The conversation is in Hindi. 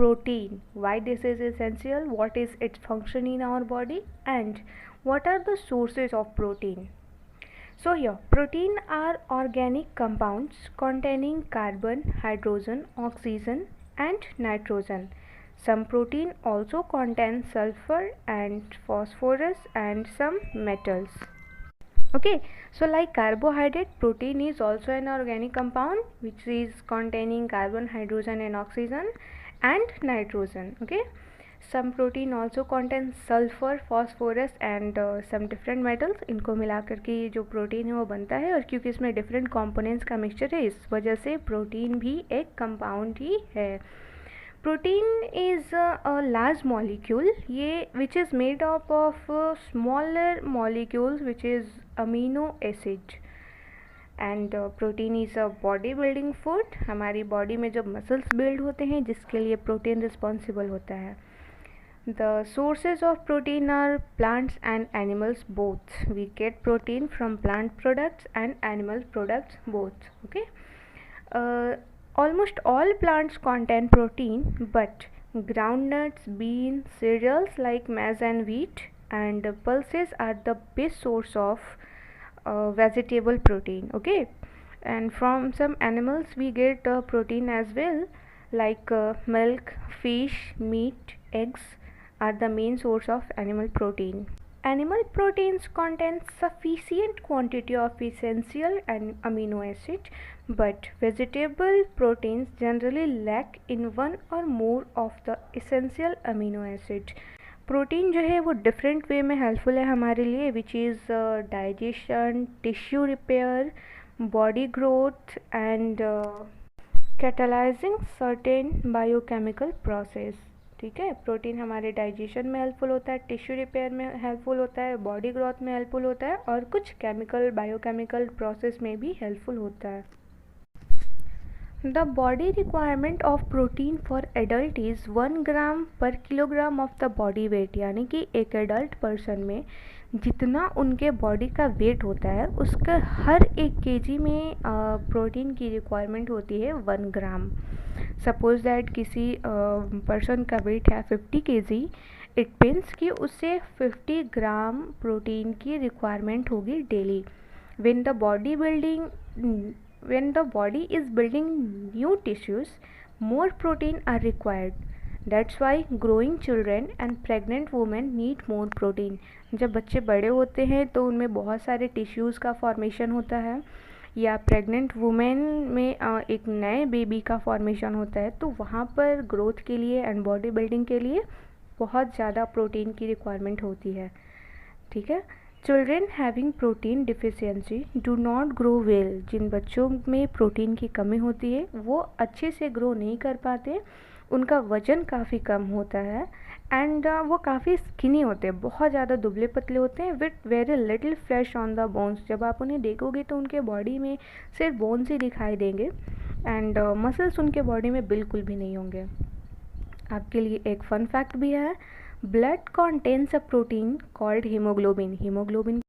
protein, why this is essential, what is its function in our body, and what are the sources of protein. So here, protein are organic compounds containing carbon, hydrogen, oxygen and nitrogen. Some protein also contain sulfur and phosphorus and some metals. Okay, so like carbohydrate, protein is also an organic compound which is containing carbon, hydrogen and oxygen and nitrogen. Okay, some protein also contains sulfur, phosphorus and some different metals. इनको मिलाकर के ये जो प्रोटीन है वो बनता है, और क्योंकि इसमें डिफरेंट कंपोनेंट्स का मिक्सचर है, इस वजह से प्रोटीन भी एक कंपाउंड ही है. Protein is a large molecule which is made up of smaller molecules which is amino acid, and protein is a body building food. हमारी बॉडी में जब मसल्स बिल्ड होते हैं जिसके लिए प्रोटीन रिस्पॉन्सिबल होता है. The sources of protein are plants and animals both. We get protein from plant products and animal products both. Okay. Almost all plants contain protein, but groundnuts, beans, cereals like maize and wheat, and pulses are the best source of vegetable protein. Okay, and from some animals we get protein as well, like milk, fish, meat, eggs are the main source of animal protein. Animal proteins contain sufficient quantity of essential and amino acid, but vegetable proteins generally lack in one or more of the essential amino acid. Protein जो है वो डिफरेंट वे में हेल्पफुल है हमारे लिए, which is digestion, tissue repair, body growth and catalysing certain biochemical process. ठीक है, प्रोटीन हमारे डाइजेशन में हेल्पफुल होता है, टिश्यू रिपेयर में हेल्पफुल होता है, बॉडी ग्रोथ में हेल्पफुल होता है, और कुछ केमिकल बायोकेमिकल प्रोसेस में भी हेल्पफुल होता है. The body requirement of protein for adult is 1 ग्राम पर kilogram of the body weight, यानी कि एक एडल्ट पर्सन में जितना उनके बॉडी का वेट होता है उसका हर 1 केजी में प्रोटीन की रिक्वायरमेंट होती है 1 ग्राम. सपोज दैट किसी पर्सन का वेट है 50 केजी, इट मीन्स कि उससे 50 ग्राम प्रोटीन की रिक्वायरमेंट होगी daily. When the body is building new tissues, more protein are required. That's why growing children and pregnant women need more protein. जब बच्चे बड़े होते हैं तो उनमें बहुत सारे टिश्यूज़ का फॉर्मेशन होता है, या प्रेग्नेंट वुमेन में एक नए बेबी का फॉर्मेशन होता है, तो वहाँ पर ग्रोथ के लिए एंड बॉडी बिल्डिंग के लिए बहुत ज़्यादा प्रोटीन की रिक्वायरमेंट होती है. ठीक है. Children having protein deficiency do not grow well. जिन बच्चों में प्रोटीन की कमी होती है वो अच्छे से ग्रो नहीं कर पाते, उनका वज़न काफ़ी कम होता है, एंड वो काफ़ी स्किनी होते हैं, बहुत ज़्यादा दुबले पतले होते हैं, with very little flash on the bones. जब आप उन्हें देखोगे तो उनके बॉडी में सिर्फ बोन्स ही दिखाई देंगे, एंड मसल्स उनके बॉडी में बिल्कुल भी नहीं होंगे. आपके लिए एक फन फैक्ट भी है. Blood contains a protein called hemoglobin. Hemoglobin